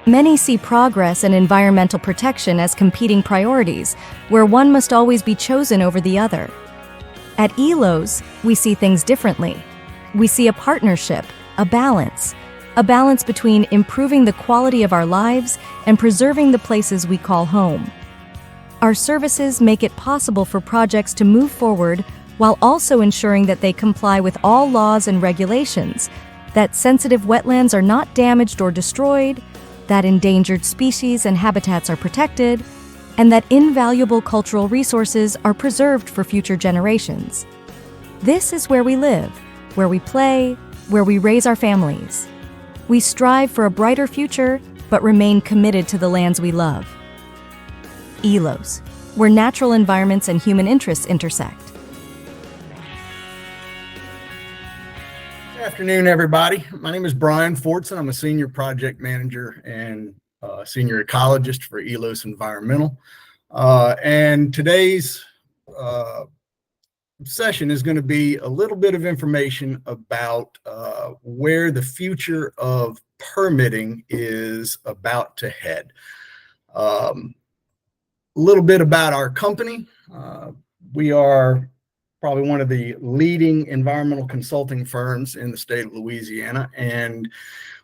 Many see progress and environmental protection as competing priorities, where one must always be chosen over the other. At ELOS, we see things differently. We see a partnership, a balance between improving the quality of our lives and preserving the places we call home. Our services make it possible for projects to move forward while also ensuring that they comply with all laws and regulations, that sensitive wetlands are not damaged or destroyed, that endangered species and habitats are protected, and that invaluable cultural resources are preserved for future generations. This is where we live, where we play, where we raise our families. We strive for a brighter future, but remain committed to the lands we love. ELOS, where natural environments and human interests intersect. Good afternoon, everybody. My name is Brian Fortson. I'm a senior project manager and senior ecologist for ELOS Environmental. And today's session is going to be a little bit of information about where the future of permitting is about to head. A little bit about our company. We are probably one of the leading environmental consulting firms in the state of Louisiana, and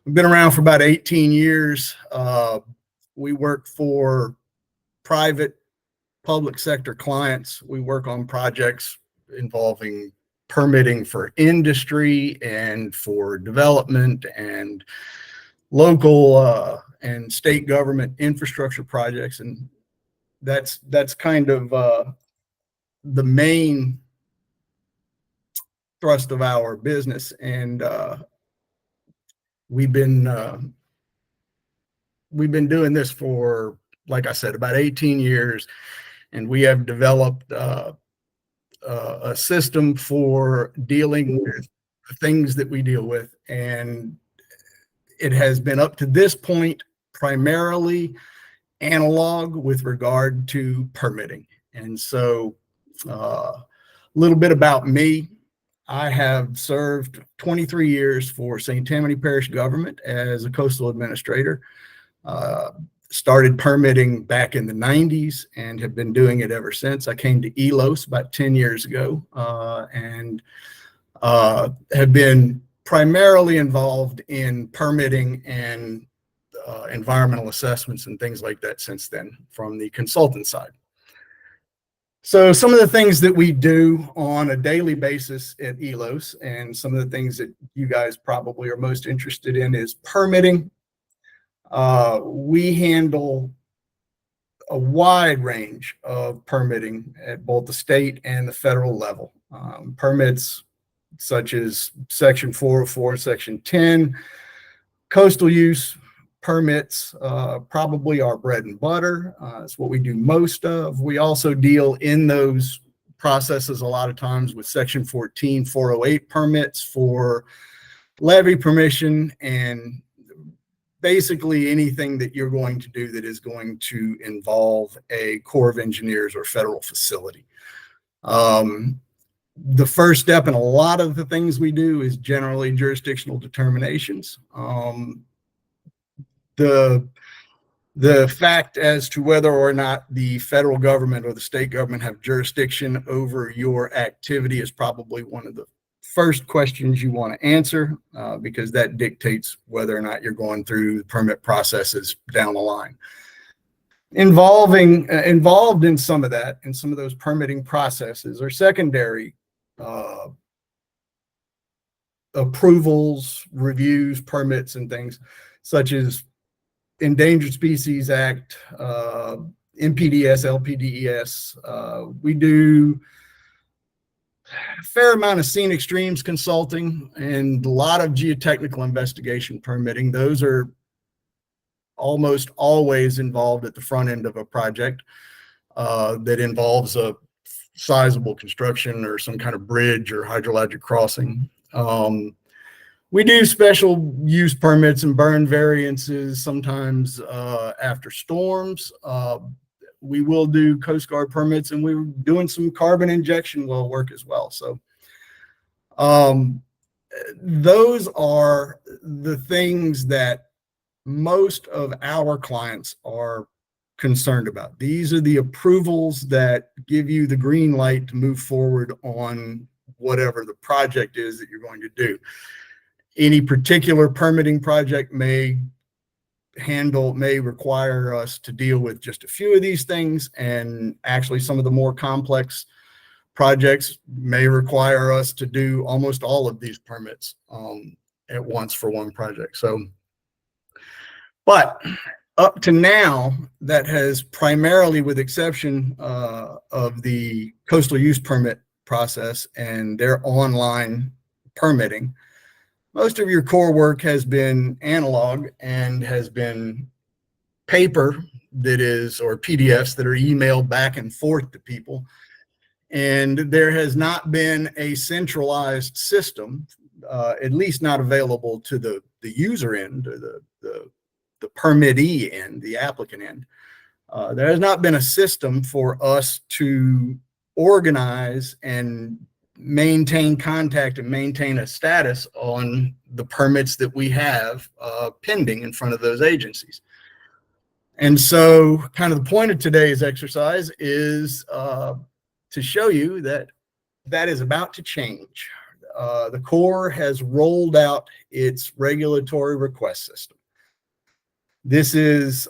we've been around for about 18 years. We work for private, public sector clients. We work on projects involving permitting for industry and for development and local and state government infrastructure projects, and that's kind of the main thrust of our business. And we've been doing this for, like I said, about 18 years, and we have developed a system for dealing with the things that we deal with, and it has been up to this point primarily analog with regard to permitting. And so a little bit about me. I have served 23 years for St. Tammany Parish government as a coastal administrator. Started permitting back in the 90s and have been doing it ever since. I came to ELOS about 10 years ago and have been primarily involved in permitting and environmental assessments and things like that since then from the consultant side. So some of the things that we do on a daily basis at ELOS, and some of the things that you guys probably are most interested in, is permitting. We handle a wide range of permitting at both the state and the federal level. Permits such as Section 404, Section 10, coastal use permits, probably our bread and butter. It's what we do most of. We also deal in those processes a lot of times with Section 14, 408 permits for levee permission and basically anything that you're going to do that is going to involve a Corps of Engineers or federal facility. The first step in a lot of the things we do is generally jurisdictional determinations. The fact as to whether or not the federal government or the state government have jurisdiction over your activity is probably one of the first questions you want to answer, because that dictates whether or not you're going through the permit processes down the line. Involved in some of that, and some of those permitting processes are secondary approvals, reviews, permits, and things such as Endangered Species Act, NPDES, LPDES. We do a fair amount of scenic streams consulting and a lot of geotechnical investigation permitting. Those are almost always involved at the front end of a project that involves a sizable construction or some kind of bridge or hydrologic crossing. We do special use permits and burn variances sometimes after storms. We will do Coast Guard permits, and we're doing some carbon injection well work as well. So those are the things that most of our clients are concerned about. These are the approvals that give you the green light to move forward on whatever the project is that you're going to do. Any particular permitting project may require us to deal with just a few of these things, and actually some of the more complex projects may require us to do almost all of these permits at once for one project. So, but up to now, that has primarily, with exception of the coastal use permit process and their online permitting, most of your core work has been analog and has been paper or PDFs that are emailed back and forth to people. And there has not been a centralized system, at least not available to the user end, or the permittee end, the applicant end. There has not been a system for us to organize and maintain contact and maintain a status on the permits that we have pending in front of those agencies. And so kind of the point of today's exercise is to show you that that is about to change. The Corps has rolled out its regulatory request system. This is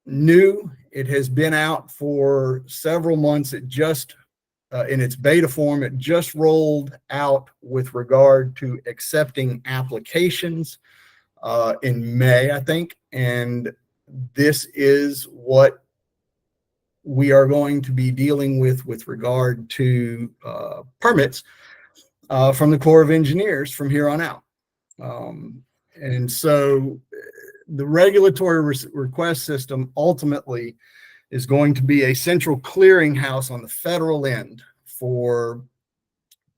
new. It has been out for several months. It just, in its beta form, it just rolled out with regard to accepting applications in May, I think. And this is what we are going to be dealing with regard to permits from the Corps of Engineers from here on out. And so the regulatory request system ultimately is going to be a central clearinghouse on the federal end for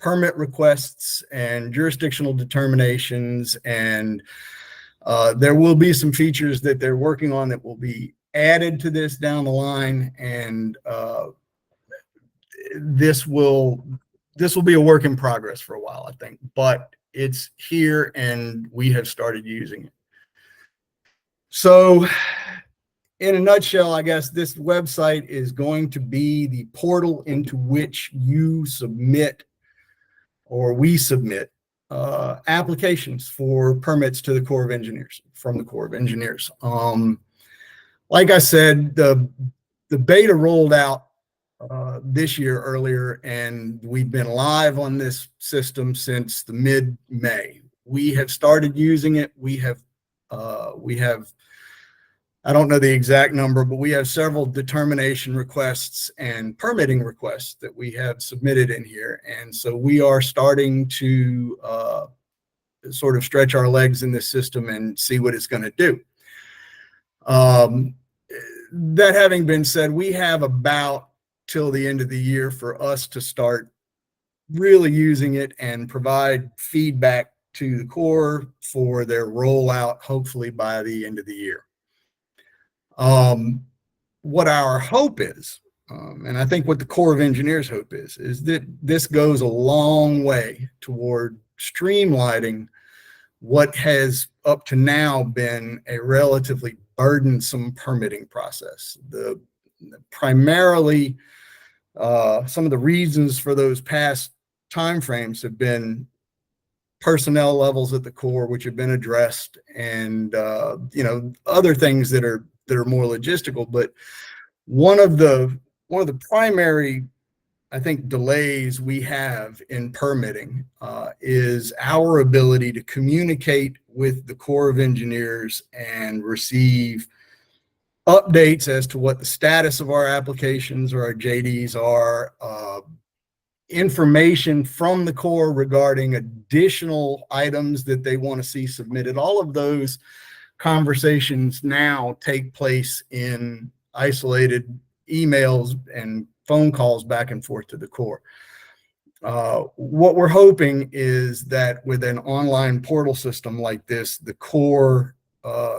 permit requests and jurisdictional determinations. And there will be some features that they're working on that will be added to this down the line. And this will be a work in progress for a while, I think, but it's here and we have started using it. So in a nutshell, I guess this website is going to be the portal into which you submit, or we submit, applications for permits to the Corps of Engineers, from the Corps of Engineers. Like I said, the beta rolled out this year earlier, and we've been live on this system since the mid-May. We have started using it. We have, I don't know the exact number, but we have several determination requests and permitting requests that we have submitted in here. And so we are starting to sort of stretch our legs in this system and see what it's going to do. That having been said, we have about till the end of the year for us to start really using it and provide feedback to the Corps for their rollout, hopefully by the end of the year. What our hope is, and I think what the Corps of Engineers' hope is that this goes a long way toward streamlining what has up to now been a relatively burdensome permitting process. Primarily, some of the reasons for those past timeframes have been personnel levels at the Corps, which have been addressed, and other things that are more logistical. But one of the primary, I think, delays we have in permitting is our ability to communicate with the Corps of Engineers and receive updates as to what the status of our applications or our JDs are, information from the Corps regarding additional items that they want to see submitted. All of those conversations now take place in isolated emails and phone calls back and forth to the Corps. What we're hoping is that with an online portal system like this, the Corps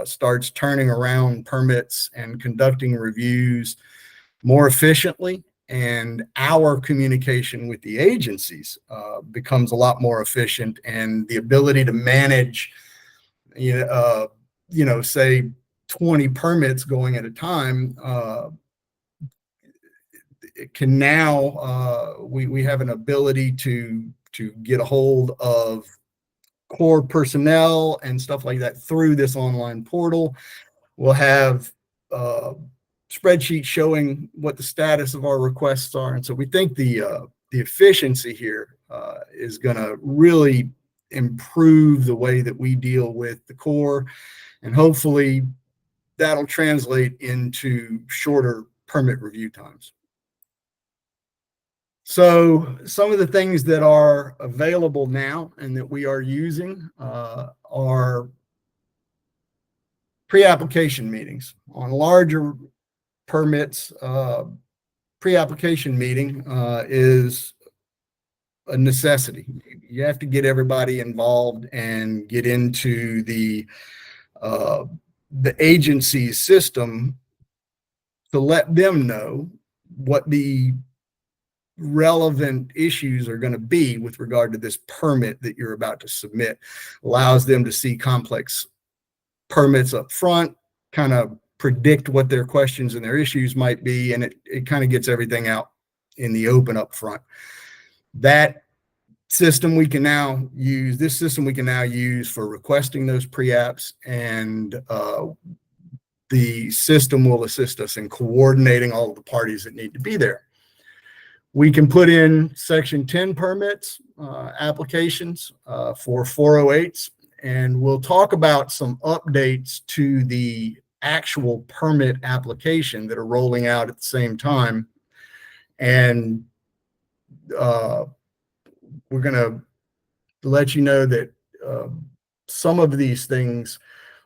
starts turning around permits and conducting reviews more efficiently, and our communication with the agencies becomes a lot more efficient, and the ability to manage say 20 permits going at a time, it can now, we have an ability to get a hold of core personnel and stuff like that through this online portal. We'll have spreadsheets showing what the status of our requests are. And so we think the efficiency here is going to really improve the way that we deal with the Corps, and hopefully that'll translate into shorter permit review times. So some of the things that are available now and that we are using are pre-application meetings. On larger permits, pre-application meeting is a necessity. You have to get everybody involved and get into the agency's system to let them know what the relevant issues are going to be with regard to this permit that you're about to submit. Allows them to see complex permits up front, kind of predict what their questions and their issues might be, and it kind of gets everything out in the open up front. This system we can now use for requesting those pre-apps, and the system will assist us in coordinating all of the parties that need to be there. We can put in Section 10 permits, applications for 408s, and we'll talk about some updates to the actual permit application that are rolling out at the same time. And we're going to let you know that some of these things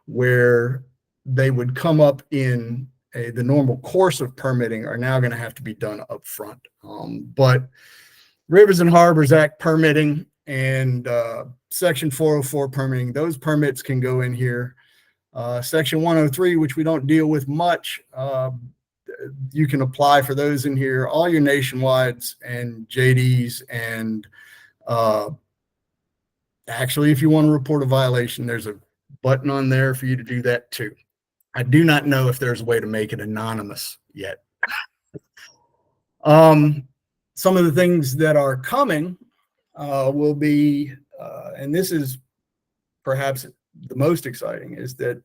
where they would come up in the normal course of permitting are now going to have to be done up front. But Rivers and Harbors Act permitting and Section 404 permitting, those permits can go in here. Section 103, which we don't deal with much, you can apply for those in here. All your nationwides and JDs, and actually, if you want to report a violation, there's a button on there for you to do that too. I do not know if there's a way to make it anonymous yet. Some of the things that are coming will be, and this is perhaps the most exciting, is that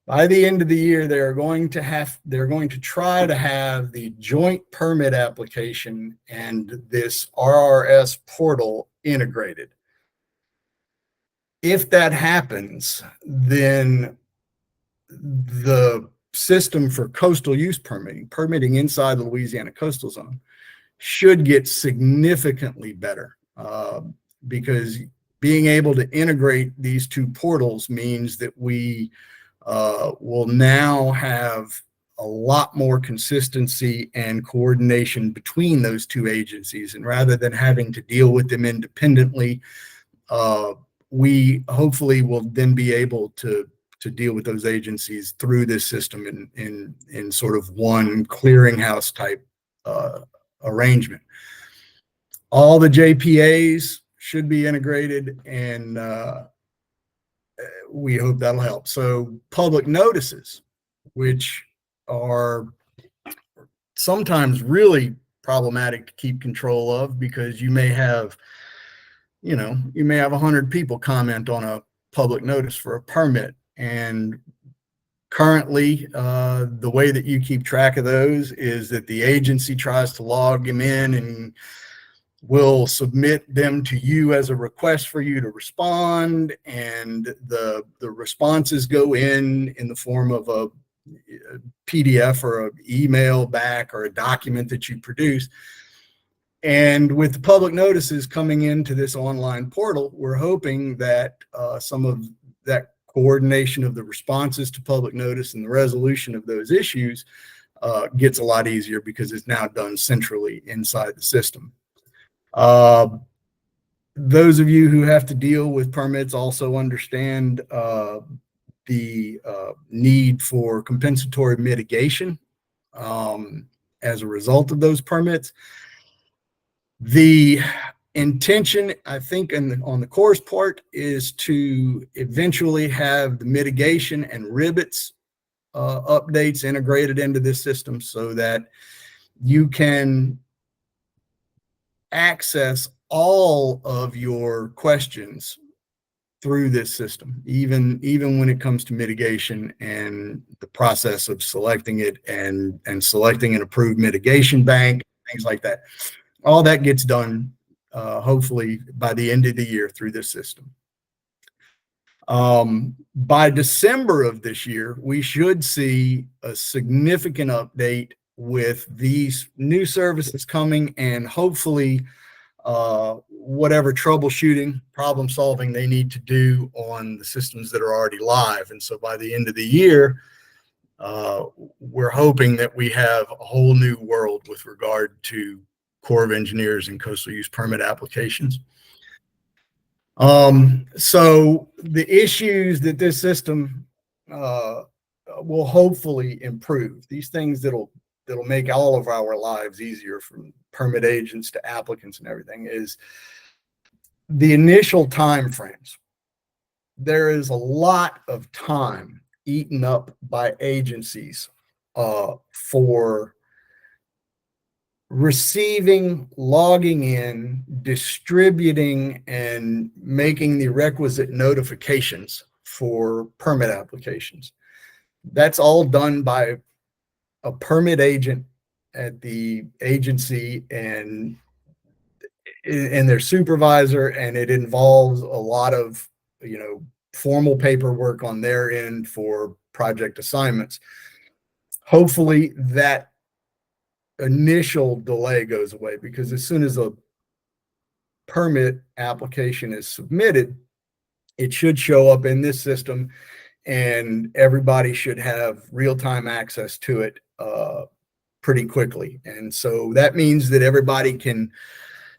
by the end of the year, they're going to try to have the joint permit application and this RRS portal integrated. If that happens, then the system for coastal use permitting inside the Louisiana coastal zone should get significantly better, because being able to integrate these two portals means that we will now have a lot more consistency and coordination between those two agencies. And rather than having to deal with them independently, we hopefully will then be able to deal with those agencies through this system in sort of one clearinghouse type arrangement. All the JPAs should be integrated, and we hope that'll help. So public notices, which are sometimes really problematic to keep control of, because you may have 100 people comment on a public notice for a permit. And currently, the way that you keep track of those is that the agency tries to log them in and will submit them to you as a request for you to respond. And the responses go in the form of a PDF or an email back or a document that you produce. And with the public notices coming into this online portal, we're hoping that some of that coordination of the responses to public notice and the resolution of those issues gets a lot easier, because it's now done centrally inside the system. Those of you who have to deal with permits also understand the need for compensatory mitigation as a result of those permits. The Intention, I think, on the Corps' part, is to eventually have the mitigation and rivets updates integrated into this system so that you can access all of your questions through this system, even when it comes to mitigation and the process of selecting it and selecting an approved mitigation bank, things like that. All that gets done hopefully by the end of the year through this system. By December of this year, we should see a significant update with these new services coming, and hopefully whatever troubleshooting, problem solving they need to do on the systems that are already live. And so by the end of the year, we're hoping that we have a whole new world with regard to Corps of Engineers and coastal use permit applications. So the issues that this system will hopefully improve, these things that'll make all of our lives easier, from permit agents to applicants and everything, is the initial time frames. There is a lot of time eaten up by agencies for receiving, logging in, distributing, and making the requisite notifications for permit applications. That's all done by a permit agent at the agency and their supervisor, and it involves a lot of, formal paperwork on their end for project assignments. Hopefully that initial delay goes away, because as soon as a permit application is submitted, it should show up in this system and everybody should have real-time access to it pretty quickly. And so that means that everybody can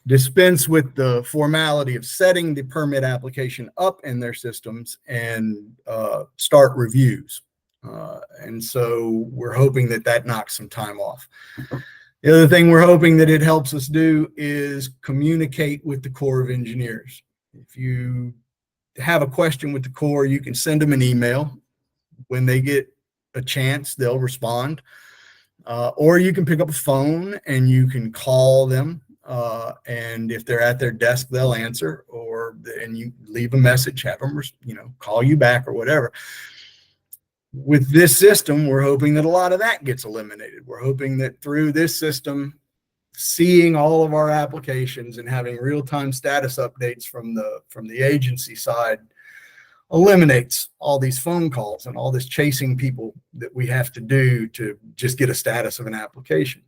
dispense with the formality of setting the permit application up in their systems and start reviews. And so we're hoping that that knocks some time off. The other thing we're hoping that it helps us do is communicate with the Corps of Engineers. If you have a question with the Corps, you can send them an email. When they get a chance, they'll respond. Or you can pick up a phone and you can call them. And if they're at their desk, they'll answer, and you leave a message, have them, call you back or whatever. With this system, we're hoping that a lot of that gets eliminated. We're hoping that through this system, seeing all of our applications and having real-time status updates from the agency side eliminates all these phone calls and all this chasing people that we have to do to just get a status of an application.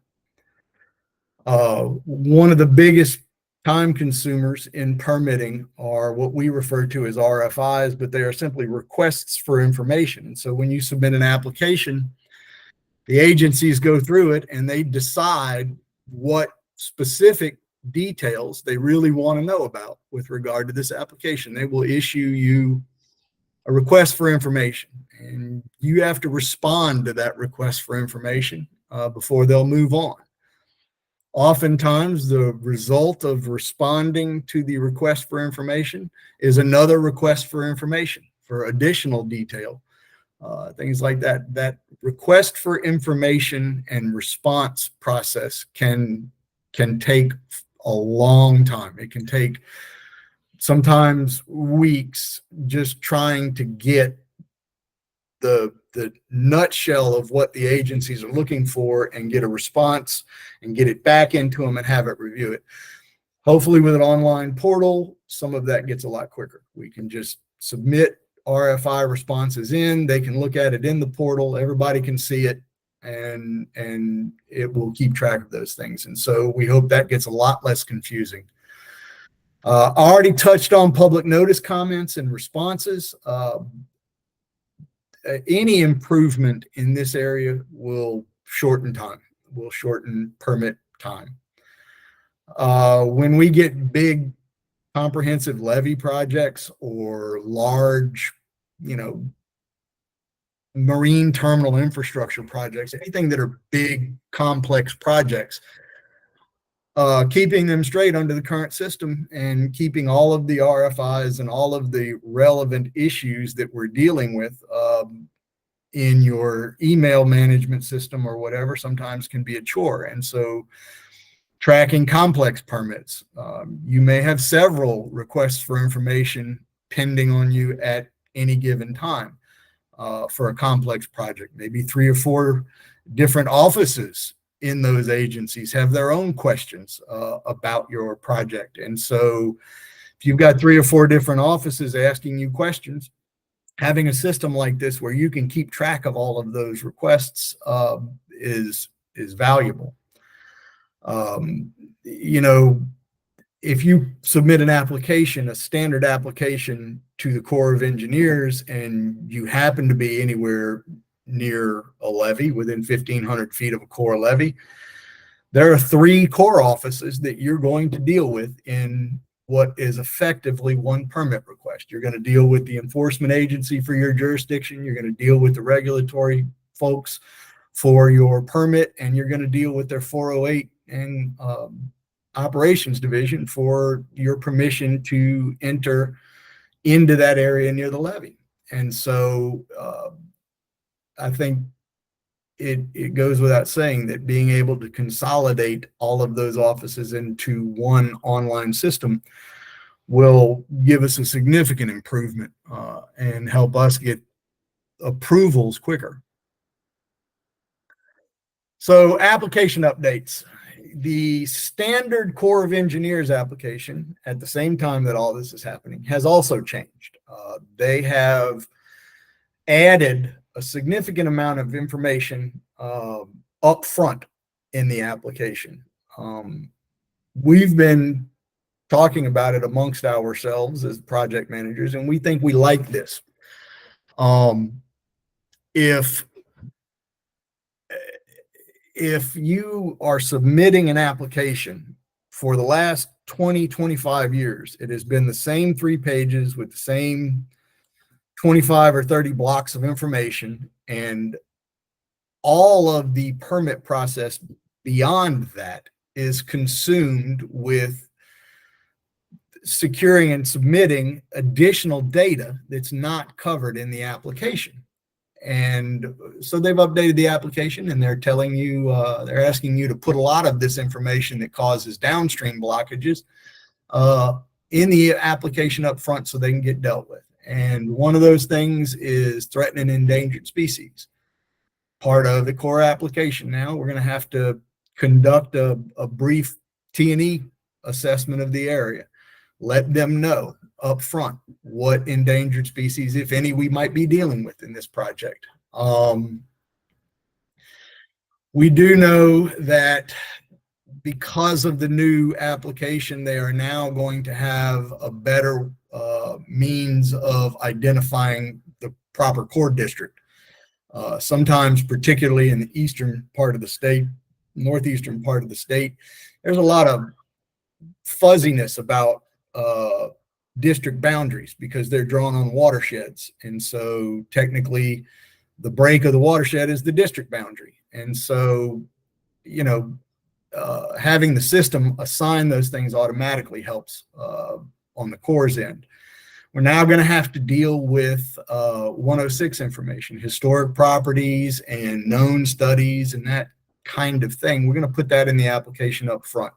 One of the biggest time consumers in permitting are what we refer to as RFIs, but they are simply requests for information. And so when you submit an application, the agencies go through it and they decide what specific details they really want to know about with regard to this application. They will issue you a request for information, and you have to respond to that request for information before they'll move on. Oftentimes, the result of responding to the request for information is another request for information for additional detail, things like that. That request for information and response process can take a long time. It can take sometimes weeks just trying to get the nutshell of what the agencies are looking for and get a response and get it back into them and have it review it. Hopefully with an online portal, some of that gets a lot quicker. We can just submit RFI responses in, they can look at it in the portal, everybody can see it, and it will keep track of those things. And so we hope that gets a lot less confusing. I already touched on public notice comments and responses. Any improvement in this area will shorten time, will shorten permit time. When we get big comprehensive levee projects or large, marine terminal infrastructure projects, anything that are big, complex projects, keeping them straight under the current system and keeping all of the RFIs and all of the relevant issues that we're dealing with in your email management system or whatever sometimes can be a chore. And so tracking complex permits, you may have several requests for information pending on you at any given time for a complex project. Maybe 3 or 4 different offices in those agencies have their own questions about your project. And so if you've got 3 or 4 different offices asking you questions, having a system like this where you can keep track of all of those requests is valuable. You know, if you submit an application, a standard application to the Corps of Engineers, and you happen to be anywhere near a levee within 1,500 feet of a Corps levee, there are 3 Corps offices that you're going to deal with in what is effectively one permit request. You're going to deal with the enforcement agency for your jurisdiction. You're going to deal with the regulatory folks for your permit, and you're going to deal with their 408 and operations division for your permission to enter into that area near the levee. And so I think it goes without saying that being able to consolidate all of those offices into one online system will give us a significant improvement and help us get approvals quicker. So application updates. The standard Corps of Engineers application at the same time that all this is happening has also changed. They have added a significant amount of information up front in the application. We've been talking about it amongst ourselves as project managers, and we think we like this. If you are submitting an application for the last 20, 25 years, it has been the same 3 pages with the same 25 or 30 blocks of information, and all of the permit process beyond that is consumed with securing and submitting additional data that's not covered in the application. And so they've updated the application, and they're telling you, they're asking you to put a lot of this information that causes downstream blockages in the application up front so they can get dealt with. And one of those things is threatened and endangered species. Part of the Corps application now, we're going to have to conduct a brief T&E assessment of the area. Let them know up front what endangered species, if any, we might be dealing with in this project. We do know that because of the new application, they are now going to have a better means of identifying the proper Corps district. Sometimes, particularly in the eastern part of the state, northeastern part of the state, there's a lot of fuzziness about district boundaries because they're drawn on watersheds. And so technically the break of the watershed is the district boundary. And so, you know, having the system assign those things automatically helps on the Corps' end. We're now going to have to deal with 106 information, historic properties and known studies and that kind of thing. We're going to put that in the application up front.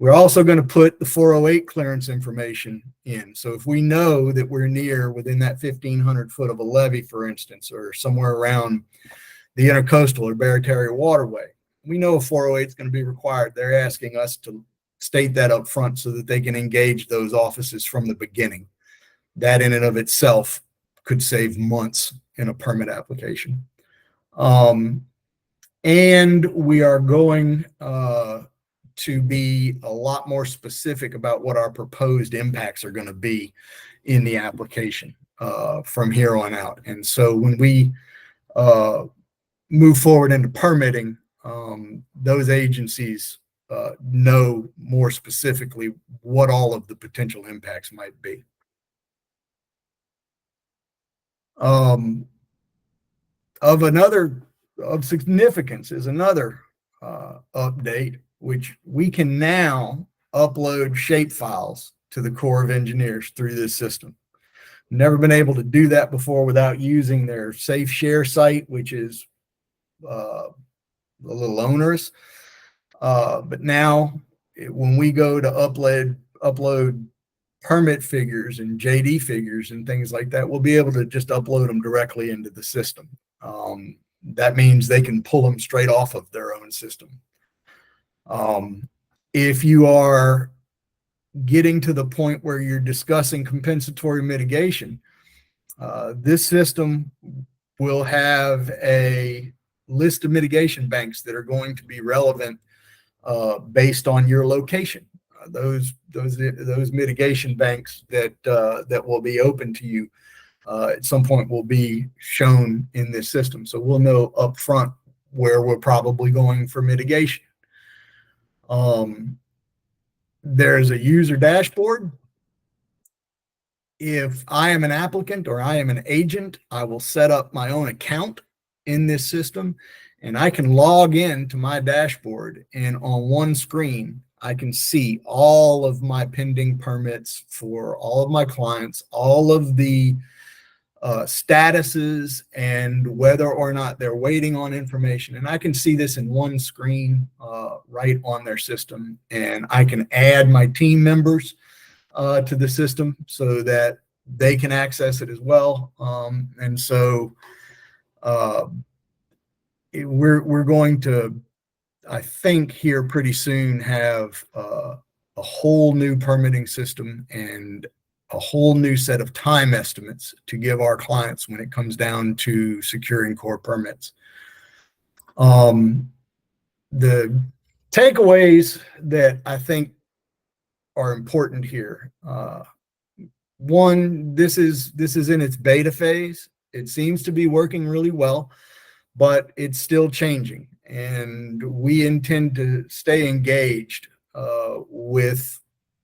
We're also going to put the 408 clearance information in. So if we know that we're near within that 1,500 foot of a levee, for instance, or somewhere around the intercoastal or Barataria waterway, we know a 408 is going to be required. They're asking us to state that up front so that they can engage those offices from the beginning. That in and of itself could save months in a permit application. And we are going to be a lot more specific about what our proposed impacts are going to be in the application from here on out. And so when we move forward into permitting, those agencies know more specifically what all of the potential impacts might be. Of significance is another update which we can now upload shape files to the Corps of Engineers through this system. Never been able to do that before without using their safe share site, which is a little onerous. But now when we go to upload permit figures and JD figures and things like that, we'll be able to just upload them directly into the system. That means they can pull them straight off of their own system. If you are getting to the point where you're discussing compensatory mitigation, this system will have a list of mitigation banks that are going to be relevant based on your location. Those mitigation banks that will be open to you at some point will be shown in this system. So we'll know upfront where we're probably going for mitigation. There's a user dashboard. If I am an applicant or I am an agent, I will set up my own account in this system, and I can log in to my dashboard, and on one screen, I can see all of my pending permits for all of my clients, all of the statuses, and whether or not they're waiting on information. And I can see this in one screen right on their system, and I can add my team members to the system so that they can access it as well. And so we're going to, I think, here pretty soon have a whole new permitting system and a whole new set of time estimates to give our clients when it comes down to securing Corps permits. The takeaways that I think are important here. One, this is in its beta phase. It seems to be working really well, but it's still changing, and we intend to stay engaged with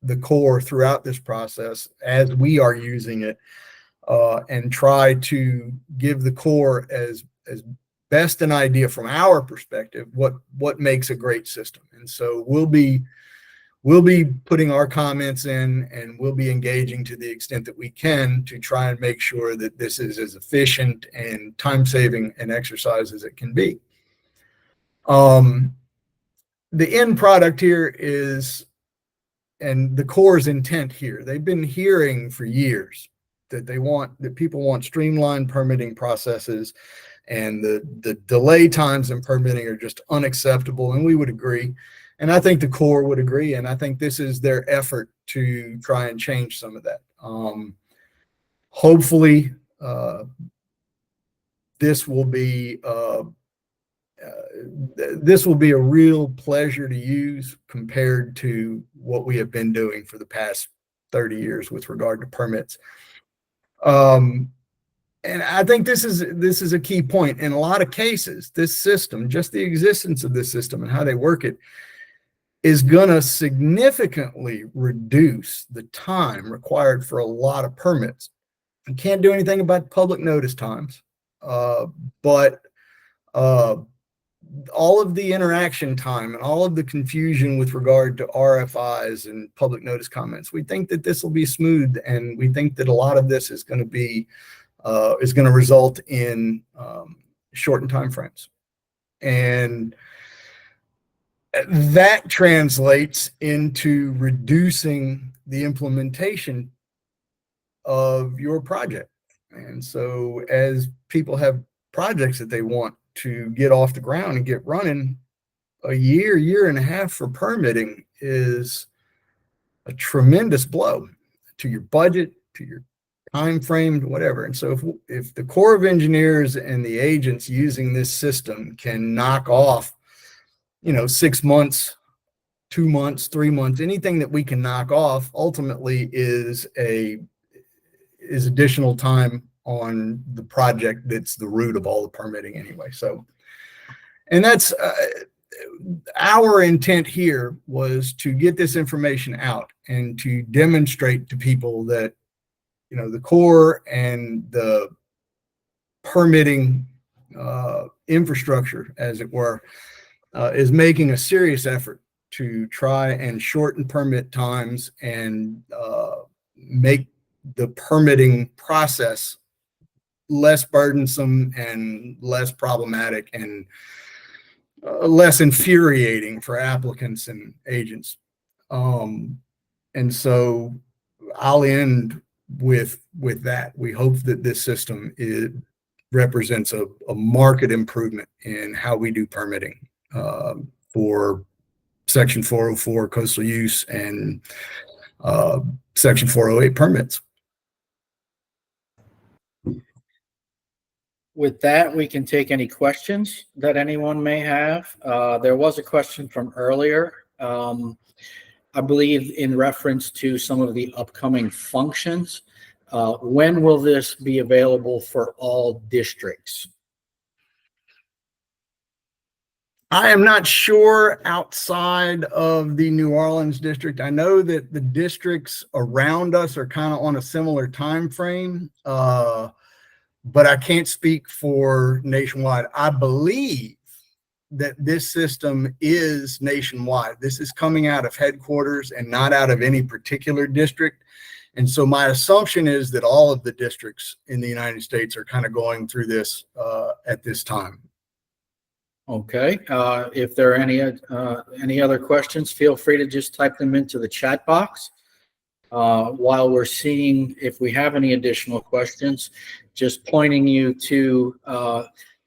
the Corps throughout this process as we are using it, and try to give the Corps as best an idea from our perspective what makes a great system. And so we'll be putting our comments in, and we'll be engaging to the extent that we can to try and make sure that this is as efficient and time-saving an exercise as it can be. The end product here is, and the Corps' intent here, they've been hearing for years that people want streamlined permitting processes, and the delay times in permitting are just unacceptable, and we would agree. And I think the Corps would agree, and I think this is their effort to try and change some of that. Hopefully, this will be a real pleasure to use compared to what we have been doing for the past 30 years with regard to permits. And I think this is a key point. In a lot of cases, this system, just the existence of this system and how they work it, is going to significantly reduce the time required for a lot of permits. You can't do anything about public notice times, but all of the interaction time and all of the confusion with regard to RFIs and public notice comments, we think that this will be smooth, and we think that a lot of this is going to result in shortened timeframes. And that translates into reducing the implementation of your project. And so as people have projects that they want to get off the ground and get running, a year and a half for permitting is a tremendous blow to your budget, to your time frame, whatever. And so if the Corps of Engineers and the agents using this system can knock off 6 months, 2 months, 3 months, anything that we can knock off ultimately is additional time on the project that's the root of all the permitting anyway. So, and that's our intent here, was to get this information out and to demonstrate to people that the Corps and the permitting infrastructure, as it were, is making a serious effort to try and shorten permit times and make the permitting process less burdensome and less problematic and less infuriating for applicants and agents. And so I'll end with that. We hope that this system represents a marked improvement in how we do permitting for Section 404 coastal use and Section 408 permits. With that, we can take any questions that anyone may have. There was a question from earlier, I believe in reference to some of the upcoming functions. When will this be available for all districts? I am not sure outside of the New Orleans district. I know that the districts around us are kind of on a similar time frame, but I can't speak for nationwide. I believe that this system is nationwide. This is coming out of headquarters and not out of any particular district. And so my assumption is that all of the districts in the United States are kind of going through this at this time. Okay. If there are any other questions, feel free to just type them into the chat box. While we're seeing if we have any additional questions, just pointing you to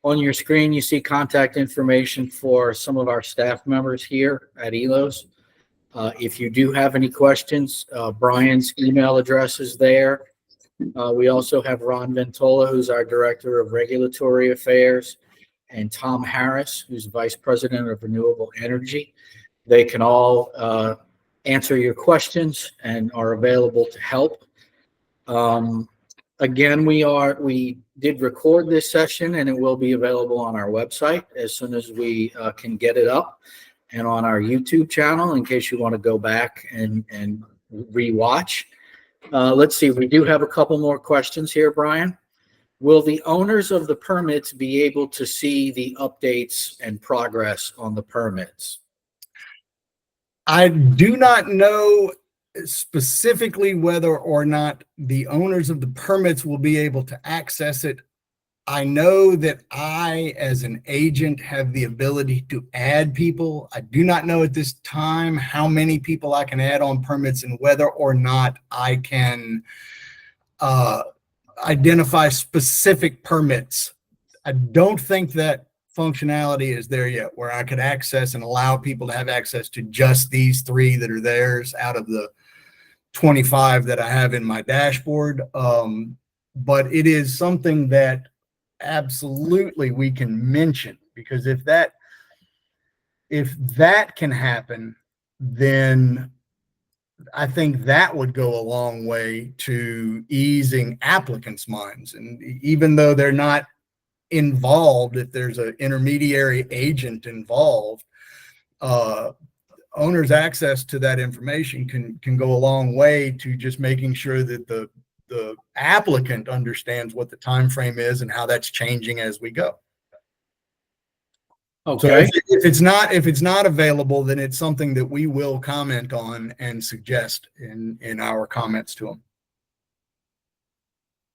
on your screen, you see contact information for some of our staff members here at ELOS. If you do have any questions, Brian's email address is there. We also have Ron Ventola, who's our Director of Regulatory Affairs, and Tom Harris, who's Vice President of Renewable Energy. They can all answer your questions and are available to help. Again, we did record this session, and it will be available on our website as soon as we can get it up, and on our YouTube channel in case you want to go back and rewatch. Let's see, we do have a couple more questions here, Brian. Will the owners of the permits be able to see the updates and progress on the permits? I do not know specifically whether or not the owners of the permits will be able to access it. I know that I, as an agent, have the ability to add people. I do not know at this time how many people I can add on permits and whether or not I can identify specific permits. I don't think that functionality is there yet where I could access and allow people to have access to just these 3 that are theirs out of the 25 that I have in my dashboard. But it is something that absolutely we can mention, because if that can happen, then I think that would go a long way to easing applicants' minds. And even though they're not involved, if there's an intermediary agent involved, owners' access to that information can go a long way to just making sure that the applicant understands what the time frame is and how that's changing as we go. Okay. So if it's not available, then it's something that we will comment on and suggest in our comments to them.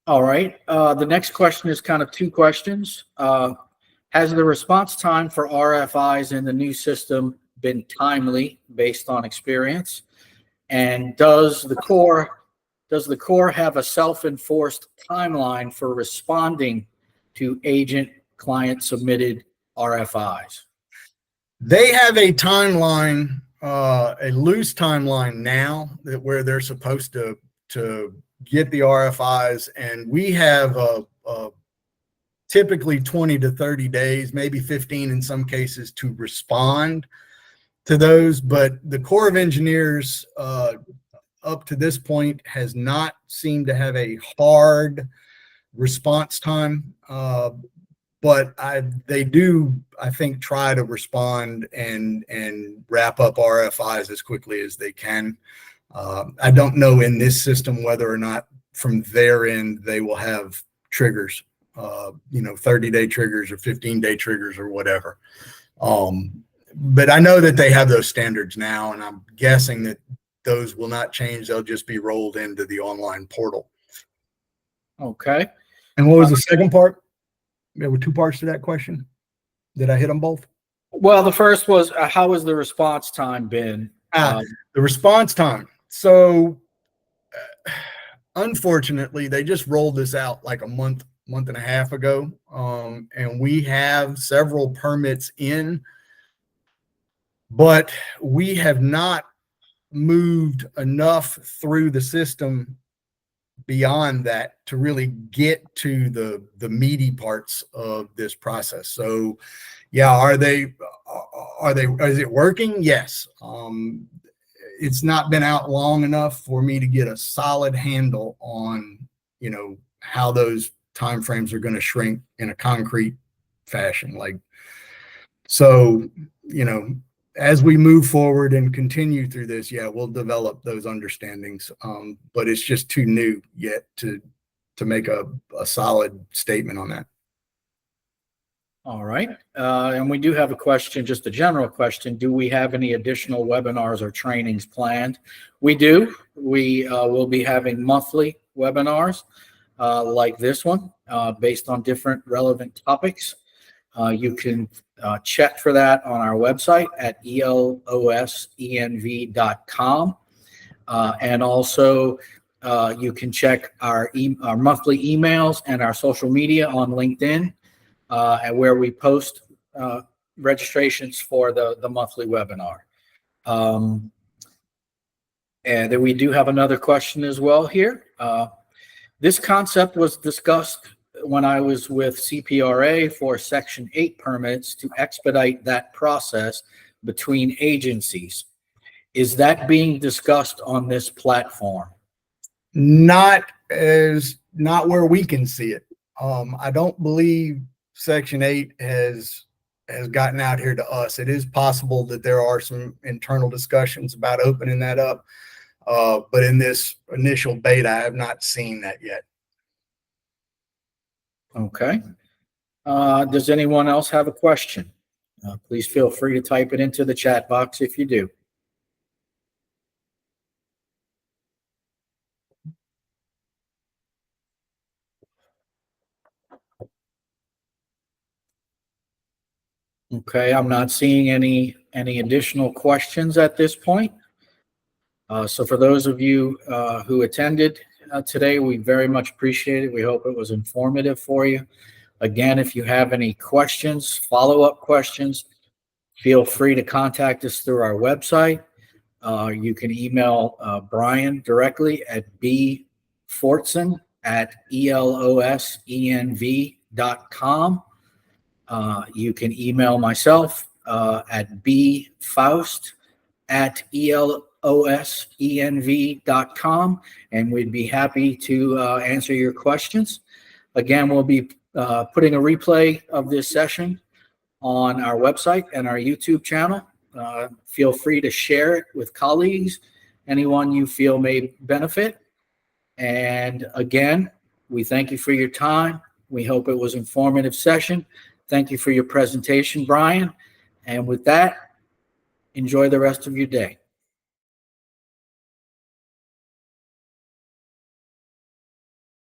All right. The next question is kind of 2 questions. Has the response time for RFIs in the new system been timely based on experience? And does the Corps have a self-enforced timeline for responding to agent client submitted RFIs? They have a timeline, a loose timeline now where they're supposed to get the RFIs, and we have typically 20 to 30 days, maybe 15 in some cases, to respond to those. But the Corps of Engineers up to this point has not seemed to have a hard response time. But they do, I think, try to respond and wrap up RFIs as quickly as they can. I don't know in this system whether or not from their end they will have triggers, 30-day triggers or 15-day triggers or whatever. but I know that they have those standards now, and I'm guessing that those will not change. They'll just be rolled into the online portal. Okay. And what was the second part? There were two parts to that question. Did I hit them both? Well, the first was how has the response time been? The response time. So unfortunately, they just rolled this out like a month and a half ago. And we have several permits in, but we have not moved enough through the system beyond that to really get to the meaty parts of this process. So yeah, is it working? Yes. It's not been out long enough for me to get a solid handle on, how those timeframes are going to shrink in a concrete fashion. So, as we move forward and continue through this, yeah, we'll develop those understandings. But it's just too new yet to make a solid statement on that. All right. And we do have a question, just a general question. Do we have any additional webinars or trainings planned? We do. We will be having monthly webinars like this one based on different relevant topics. You can check for that on our website at elosenv.com. And also you can check our monthly emails and our social media on LinkedIn, and where we post registrations for the monthly webinar. And then we do have another question as well here. This concept was discussed when I was with CPRA for Section 8 permits to expedite that process between agencies. Is that being discussed on this platform? Not where we can see it. I don't believe Section 8 has gotten out here to us. It is possible that there are some internal discussions about opening that up. But in this initial beta, I have not seen that yet. Okay. Does anyone else have a question? Please feel free to type it into the chat box if you do. Okay, I'm not seeing any additional questions at this point. So for those of you who attended today, we very much appreciate it. We hope it was informative for you. Again, if you have any questions, follow-up questions, feel free to contact us through our website. You can email Brian directly at bfortson@elosenv.com. You can email myself at bfaust@elosenv.com, and we'd be happy to answer your questions. Again, we'll be putting a replay of this session on our website and our YouTube channel. Feel free to share it with colleagues, anyone you feel may benefit. And again, we thank you for your time. We hope it was an informative session. Thank you for your presentation, Brian. And with that, enjoy the rest of your day.